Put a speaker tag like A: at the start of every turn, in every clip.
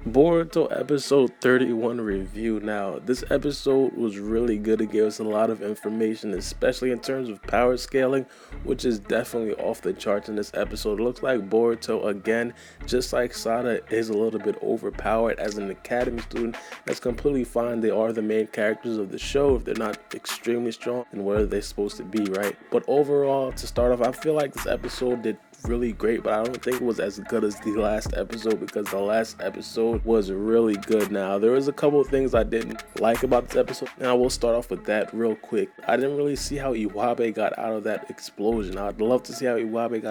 A: Boruto episode 31 review. Now, this episode was really good. It gave us a lot of information, especially in terms of power scaling, which is definitely off the charts in this episode. It looks like Boruto, again, just like Sada, is a little bit overpowered as an academy student. That's completely fine. They are the main characters of the show. If they're not extremely strong, then what are they supposed to be, right? But overall, to start off, I feel like this episode did really great, but I don't think it was as good as the last episode, because the last episode was really good. Now, there was a couple of things I didn't like about this episode, and I will start off with that real quick. I didn't really see how Iwabe got out of that explosion. I'd love to see how Iwabe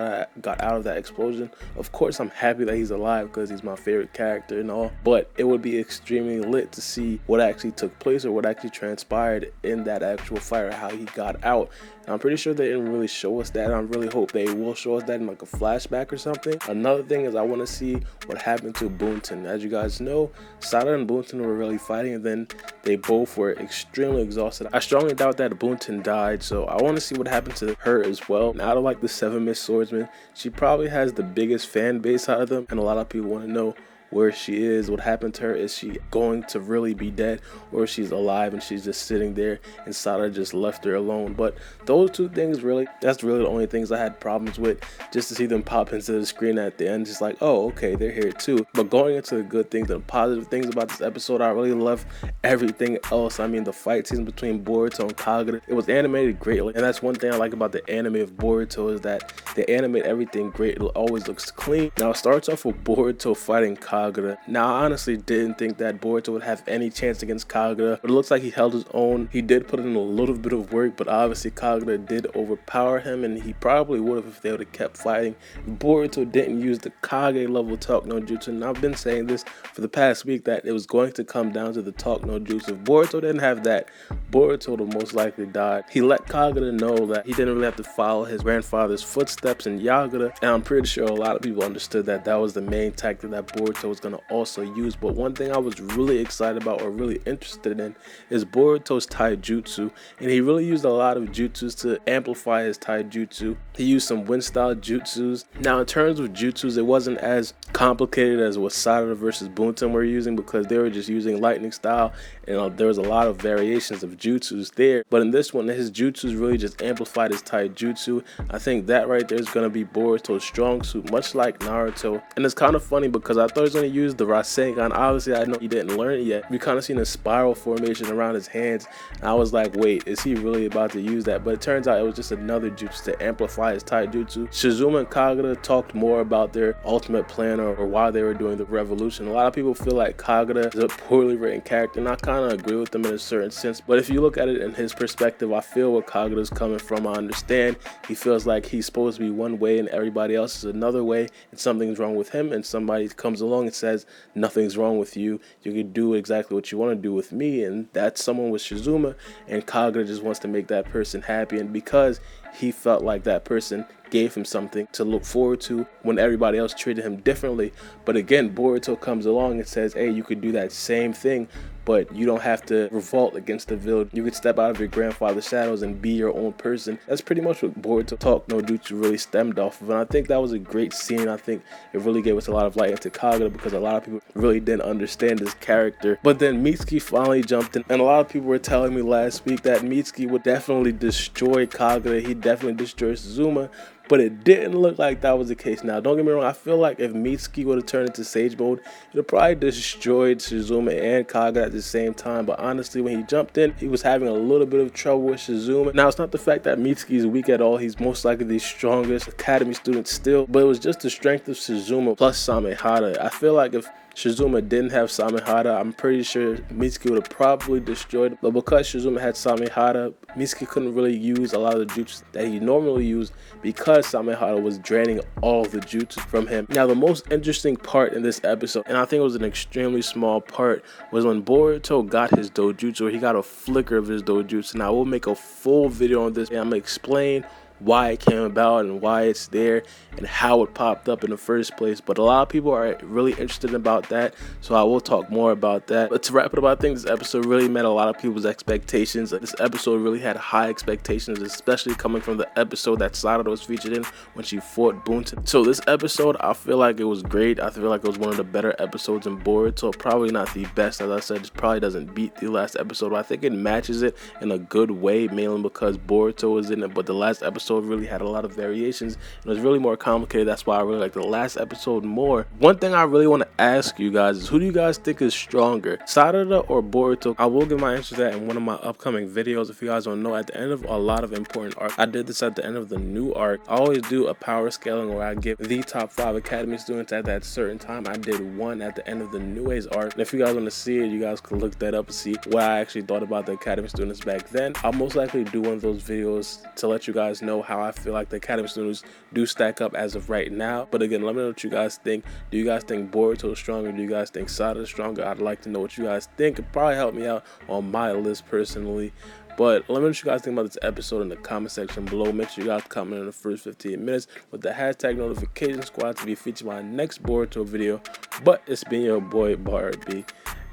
A: got out of that explosion. Of course, I'm happy that he's alive because he's my favorite character and all, but it would be extremely lit to see what actually took place or what actually transpired in that actual fight, or how he got out. And I'm pretty sure they didn't really show us that, and I really hope they will show us that in like a flashback or something. Another thing is I want to see what happened to Bunten. As you guys know, Sada and Bunten were really fighting, and then they both were extremely exhausted. I strongly doubt that Bunten died, so I want to see what happened to her as well. And out of like the 7 Mist Swordsmen, she probably has the biggest fan base out of them, and a lot of people want to know where she is, what happened to her. Is she going to really be dead, or she's alive and she's just sitting there and Sada just left her alone? But those two things, that's really the only things I had problems with. Just to see them pop into the screen at the end, just like, oh, okay, they're here too. But going into the good things and positive things about this episode, I really love everything else. I mean, the fight scene between Boruto and Kagura, it was animated greatly, and that's one thing I like about the anime of Boruto, is that they animate everything great. It always looks clean. Now it starts off with Boruto fighting Kagura. Now, I honestly didn't think that Boruto would have any chance against Kagura, but it looks like he held his own. He did put in a little bit of work, but obviously Kagura did overpower him, and he probably would have if they would have kept fighting. Boruto didn't use the Kage level Talk no Jutsu, and I've been saying this for the past week that it was going to come down to the Talk no Jutsu. If Boruto didn't have that, Boruto would most likely die. He let Kagura know that he didn't really have to follow his grandfather's footsteps in Yagura, and I'm pretty sure a lot of people understood that that was the main tactic that Boruto was going to also use. But one thing I was really excited about, or really interested in, is Boruto's taijutsu, and he really used a lot of jutsus to amplify his taijutsu. He used some wind style jutsus. Now, in terms of jutsus, it wasn't as complicated as what Sada versus Bunten were using, because they were just using lightning style, and there was a lot of variations of jutsus there. But in this one, his jutsus really just amplified his taijutsu. I think that right there is going to be Boruto's strong suit, much like Naruto. And it's kind of funny because I thought he was going to use the Rasengan. Obviously, I know he didn't learn it yet. We kind of seen a spiral formation around his hands, and I was like, wait, is he really about to use that? But it turns out it was just another jutsu to amplify his taijutsu. Shizuma and Kagura talked more about their ultimate plan, or why they were doing the revolution. A lot of people feel like Kagura is a poorly written character, and I kind of agree with them in a certain sense. But if you look at it in his perspective, I feel where Kagura's coming from. I understand. He feels like he's supposed to be one way and everybody else is another way, and something's wrong with him, and somebody comes along and says, nothing's wrong with you. You can do exactly what you want to do with me, and that's someone with Shizuma, and Kagura just wants to make that person happy. And because he felt like that person gave him something to look forward to when everybody else treated him differently. But again, Boruto comes along and says, hey, you could do that same thing, but you don't have to revolt against the villain. You could step out of your grandfather's shadows and be your own person. That's pretty much what Boruto Talk no Jutsu really stemmed off of, and I think that was a great scene. I think it really gave us a lot of light into Kagura, because a lot of people really didn't understand his character. But then Mitsuki finally jumped in, and a lot of people were telling me last week that Mitsuki would definitely destroy Kagura. He definitely destroyed Shizuma, but it didn't look like that was the case. Now, don't get me wrong, I feel like if Mitsuki would have turned into Sage Mode, it would have probably destroyed Shizuma and Kagura at the same time. But honestly, when he jumped in, he was having a little bit of trouble with Shizuma. Now, it's not the fact that Mitsuki is weak at all. He's most likely the strongest academy student still, but it was just the strength of Shizuma plus Samehada. I feel like if Shizuma didn't have Samehada, I'm pretty sure Mitsuki would have probably destroyed him. But because Shizuma had Samehada, Mitsuki couldn't really use a lot of the jutsu that he normally used, because Samehada was draining all of the jutsu from him. Now, the most interesting part in this episode, and I think it was an extremely small part, was when Boruto got his Dojutsu, or he got a flicker of his Dojutsu. Now, I will make a full video on this, and I'm going to explain why it came about and why it's there and how it popped up in the first place. But a lot of people are really interested about that, so I will talk more about that. But to wrap it up, I think this episode really met a lot of people's expectations. This episode really had high expectations, especially coming from the episode that Sarada was featured in when she fought Bunta. So this episode, I feel like it was great. I feel like it was one of the better episodes in Boruto. Probably not the best, as I said. It probably doesn't beat the last episode, but I think it matches it in a good way, mainly because Boruto was in it. But the last episode really had a lot of variations. It was really more complicated. That's why I really like the last episode more. One thing I really want to ask you guys is, who do you guys think is stronger, Sarada or Boruto? I will give my answer to that in one of my upcoming videos. If you guys don't know, at the end of a lot of important arcs, I did this at the end of the new arc. I always do a power scaling where I give the top 5 academy students at that certain time. I did one at the end of the New Age arc, and if you guys want to see it, you guys can look that up and see what I actually thought about the academy students back then. I'll most likely do one of those videos to let you guys know how I feel like the academy students do stack up as of right now. But again, let me know what you guys think. Do you guys think Boruto is stronger? Do you guys think Sarada is stronger? I'd like to know what you guys think. It'd probably help me out on my list personally. But let me know what you guys think about this episode in the comment section below. Make sure you guys comment in the first 15 minutes with the hashtag notification squad to be featured in my next Boruto video. But it's been your boy Barbie,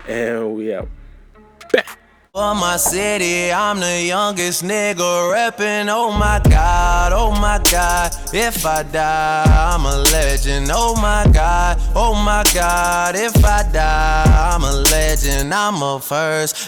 A: and we out. Back.
B: For my city, I'm the youngest nigga reppin', oh my god, if I die, I'm a legend, oh my god, if I die, I'm a legend, I'm a first.